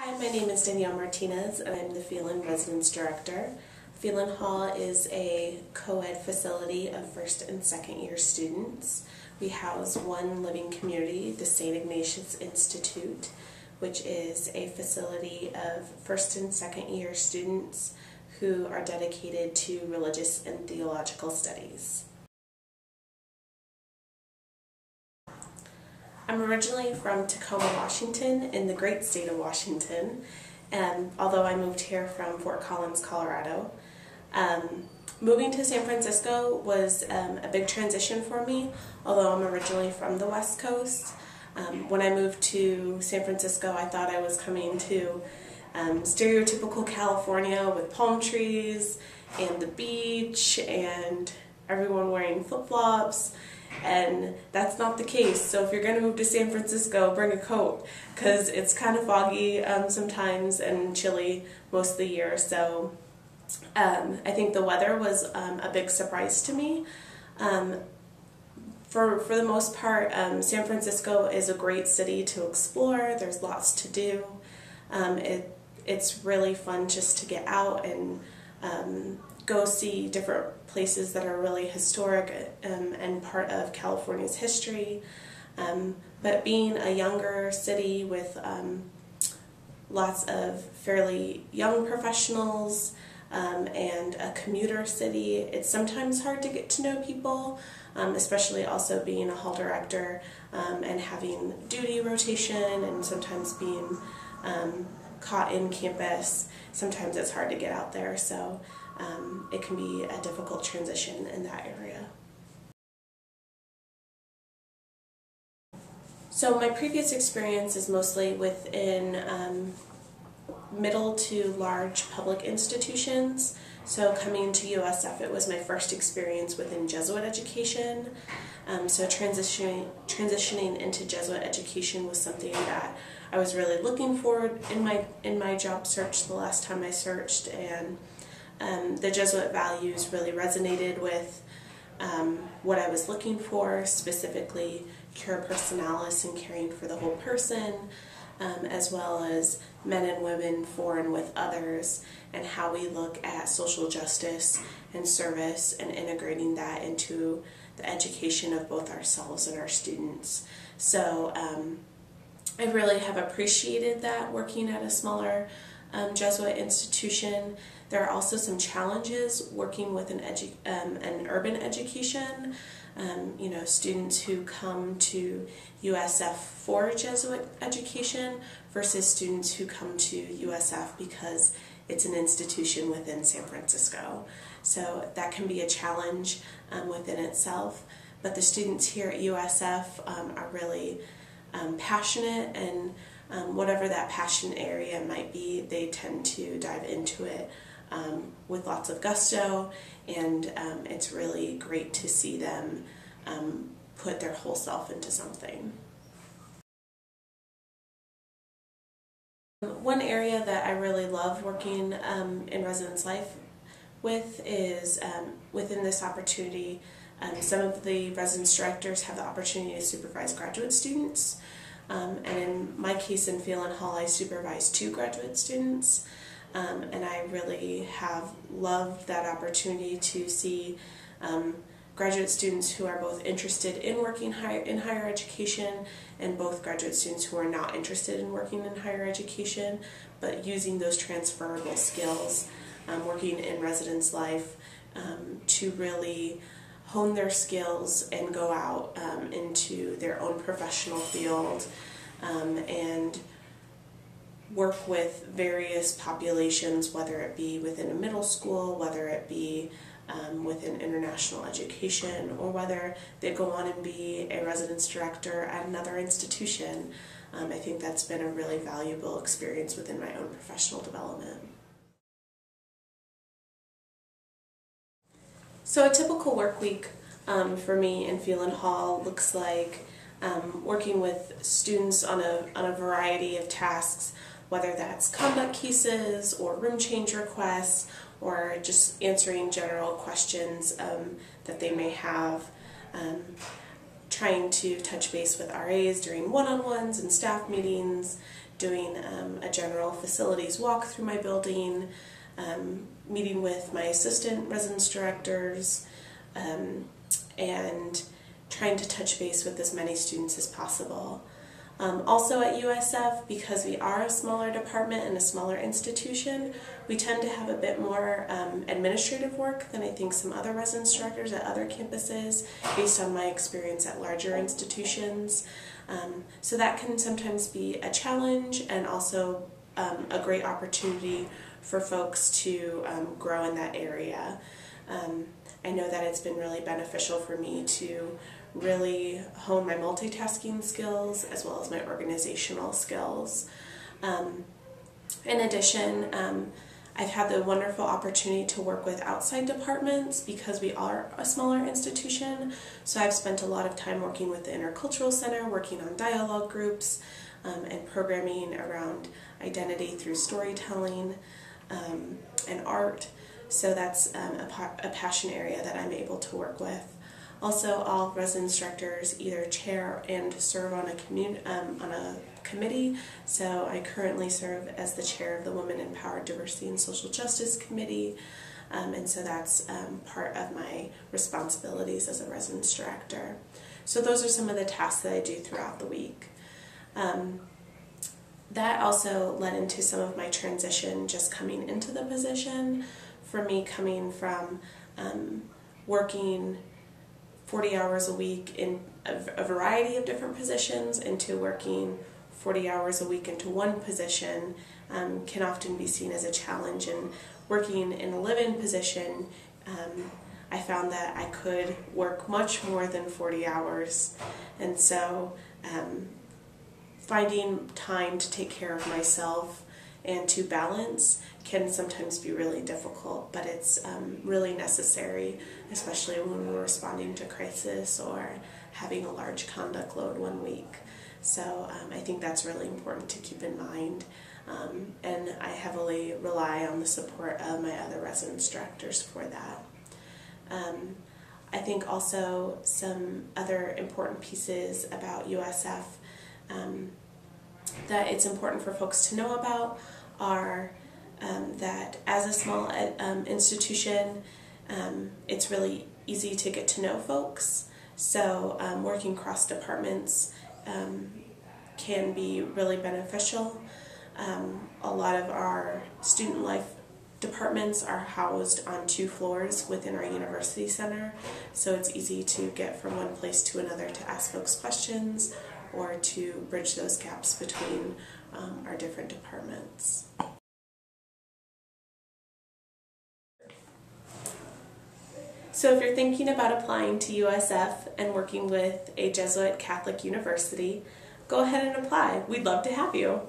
Hi, my name is Danielle Marinez and I'm the Phelan Residence Director. Phelan Hall is a co-ed facility of first and second year students. We house one living community, the St. Ignatius Institute, which is a facility of first and second year students who are dedicated to religious and theological studies. I'm originally from Tacoma, Washington, in the great state of Washington, although I moved here from Fort Collins, Colorado. Moving to San Francisco was a big transition for me, although I'm originally from the West Coast. When I moved to San Francisco, I thought I was coming to stereotypical California with palm trees and the beach and everyone wearing flip-flops. And that's not the case. So if you're going to move to San Francisco, bring a coat because it's kind of foggy sometimes and chilly most of the year. So I think the weather was a big surprise to me. For the most part, San Francisco is a great city to explore. There's lots to do. It's really fun just to get out and go see different places that are really historic and part of California's history. But being a younger city with lots of fairly young professionals and a commuter city, it's sometimes hard to get to know people, especially also being a hall director and having duty rotation and sometimes being caught in campus. Sometimes it's hard to get out there, so it can be a difficult transition in that area. So my previous experience is mostly within middle to large public institutions. So coming to USF, it was my first experience within Jesuit education. So transitioning into Jesuit education was something that I was really looking forward in my job search the last time I searched, and the Jesuit values really resonated with what I was looking for, specifically cura personalis and caring for the whole person, as well as men and women for and with others, and how we look at social justice and service and integrating that into the education of both ourselves and our students. So I really have appreciated that working at a smaller Jesuit institution. There are also some challenges working with an urban education. You know, students who come to USF for Jesuit education versus students who come to USF because it's an institution within San Francisco. So that can be a challenge within itself. But the students here at USF are really passionate, and whatever that passion area might be, they tend to dive into it with lots of gusto, and it's really great to see them put their whole self into something. One area that I really love working in residence life with is within this opportunity. Some of the residence directors have the opportunity to supervise graduate students, and in my case in Phelan Hall, I supervise 2 graduate students, and I really have loved that opportunity to see graduate students who are both interested in working in higher education and both graduate students who are not interested in working in higher education, but using those transferable skills working in residence life to really hone their skills and go out into their own professional field and work with various populations, whether it be within a middle school, whether it be within international education, or whether they go on and be a residence director at another institution. I think that's been a really valuable experience within my own professional development. So a typical work week for me in Phelan Hall looks like working with students on a variety of tasks, whether that's conduct cases or room change requests or just answering general questions that they may have. trying to touch base with RAs during one-on-ones and staff meetings, doing a general facilities walk through my building, meeting with my assistant residence directors, and trying to touch base with as many students as possible. Also at USF, because we are a smaller department and a smaller institution, we tend to have a bit more administrative work than I think some other residence directors at other campuses, based on my experience at larger institutions. So that can sometimes be a challenge, and also a great opportunity for folks to grow in that area. I know that it's been really beneficial for me to really hone my multitasking skills as well as my organizational skills. In addition, I've had the wonderful opportunity to work with outside departments because we are a smaller institution. So I've spent a lot of time working with the Intercultural Center, working on dialogue groups, and programming around identity through storytelling and art. So that's a passion area that I'm able to work with. Also, all residence directors either chair and serve on a committee. So I currently serve as the chair of the Women Empowered Diversity and Social Justice Committee, and so that's part of my responsibilities as a residence director. So those are some of the tasks that I do throughout the week. That also led into some of my transition just coming into the position. For me, coming from working 40 hours a week in a variety of different positions into working 40 hours a week into one position can often be seen as a challenge. And working in a live-in position, I found that I could work much more than 40 hours. And so finding time to take care of myself and to balance can sometimes be really difficult, but it's really necessary, especially when we're responding to crisis or having a large conduct load one week. So I think that's really important to keep in mind, and I heavily rely on the support of my other residence directors for that. I think also some other important pieces about USF that it's important for folks to know about are that as a small institution, it's really easy to get to know folks. So working cross departments can be really beneficial. A lot of our student life departments are housed on 2 floors within our university center, so it's easy to get from one place to another to ask folks questions or to bridge those gaps between our different departments. So if you're thinking about applying to USF and working with a Jesuit Catholic university, go ahead and apply. We'd love to have you.